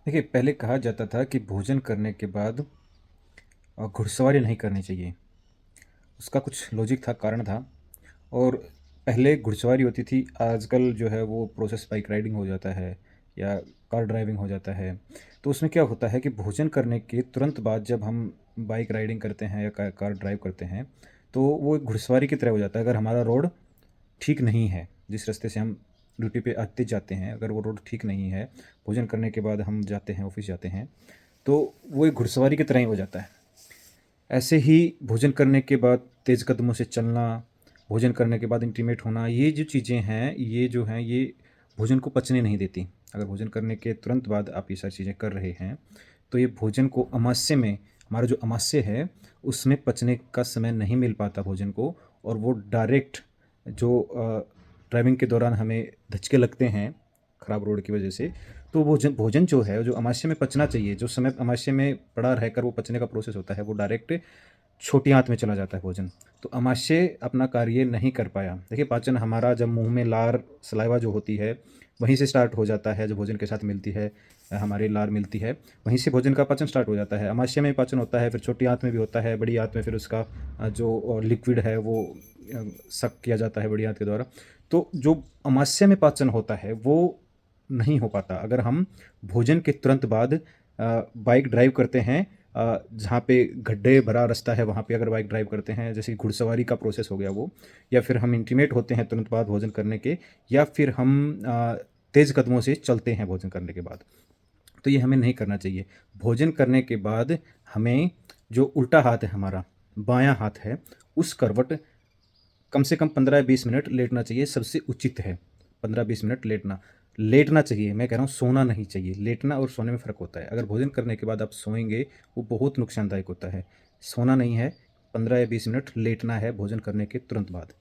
देखिए, पहले कहा जाता था कि भोजन करने के बाद घुड़सवारी नहीं करनी चाहिए। उसका कुछ लॉजिक था, कारण था। और पहले घुड़सवारी होती थी, आजकल जो है वो प्रोसेस बाइक राइडिंग हो जाता है या कार ड्राइविंग हो जाता है। तो उसमें क्या होता है कि भोजन करने के तुरंत बाद जब हम बाइक राइडिंग करते हैं या कार ड्राइव करते हैं, तो वो एक घुड़सवारी की तरह हो जाता है। अगर हमारा रोड ठीक नहीं है, जिस रास्ते से हम ड्यूटी पे आते जाते हैं, अगर वो रोड ठीक नहीं है, भोजन करने के बाद हम जाते हैं, ऑफिस जाते हैं, तो वो एक घुड़सवारी की तरह ही हो जाता है। ऐसे ही भोजन करने के बाद तेज़ कदमों से चलना, भोजन करने के बाद इंटीमेट होना, ये जो चीज़ें हैं, ये जो हैं, ये भोजन को पचने नहीं देती। अगर भोजन करने के तुरंत बाद आप ये सारी चीज़ें कर रहे हैं, तो ये भोजन को अमाशय में, हमारा जो अमाशय है, उसमें पचने का समय नहीं मिल पाता भोजन को। और वो डायरेक्ट जो ड्राइविंग के दौरान हमें धचके लगते हैं खराब रोड की वजह से, तो भोजन भोजन जो है, जो अमाशय में पचना चाहिए, जो समय अमाशय में पड़ा रहकर वो पचने का प्रोसेस होता है, वो डायरेक्ट छोटी आंत में चला जाता है भोजन। तो अमाशय अपना कार्य नहीं कर पाया। देखिए, पाचन हमारा जब मुंह में लार, सलाइवा जो होती है, वहीं से स्टार्ट हो जाता है। जब भोजन के साथ मिलती है, हमारी लार मिलती है, वहीं से भोजन का पाचन स्टार्ट हो जाता है। अमाशय में पाचन होता है, फिर छोटी आंत में भी होता है, बड़ी आंत में फिर उसका जो लिक्विड है वो सक किया जाता है बड़ी आंत के द्वारा। तो जो अमाशय में पाचन होता है वो नहीं हो पाता अगर हम भोजन के तुरंत बाद बाइक ड्राइव करते हैं। जहाँ पे गड्ढे भरा रास्ता है वहाँ पे अगर बाइक ड्राइव करते हैं, जैसे घुड़सवारी का प्रोसेस हो गया वो, या फिर हम इंटीमेट होते हैं तुरंत बाद भोजन करने के, या फिर हम तेज़ कदमों से चलते हैं भोजन करने के बाद, तो ये हमें नहीं करना चाहिए। भोजन करने के बाद हमें जो उल्टा हाथ है हमारा, बायां हाथ है, उस करवट कम से कम 15 या 20 मिनट लेटना चाहिए, सबसे उचित है। 15 या 20 मिनट लेटना लेटना चाहिए, मैं कह रहा हूँ सोना नहीं चाहिए। लेटना और सोने में फ़र्क होता है। अगर भोजन करने के बाद आप सोएंगे, वो बहुत नुकसानदायक होता है। सोना नहीं है, 15 या 20 मिनट लेटना है भोजन करने के तुरंत बाद।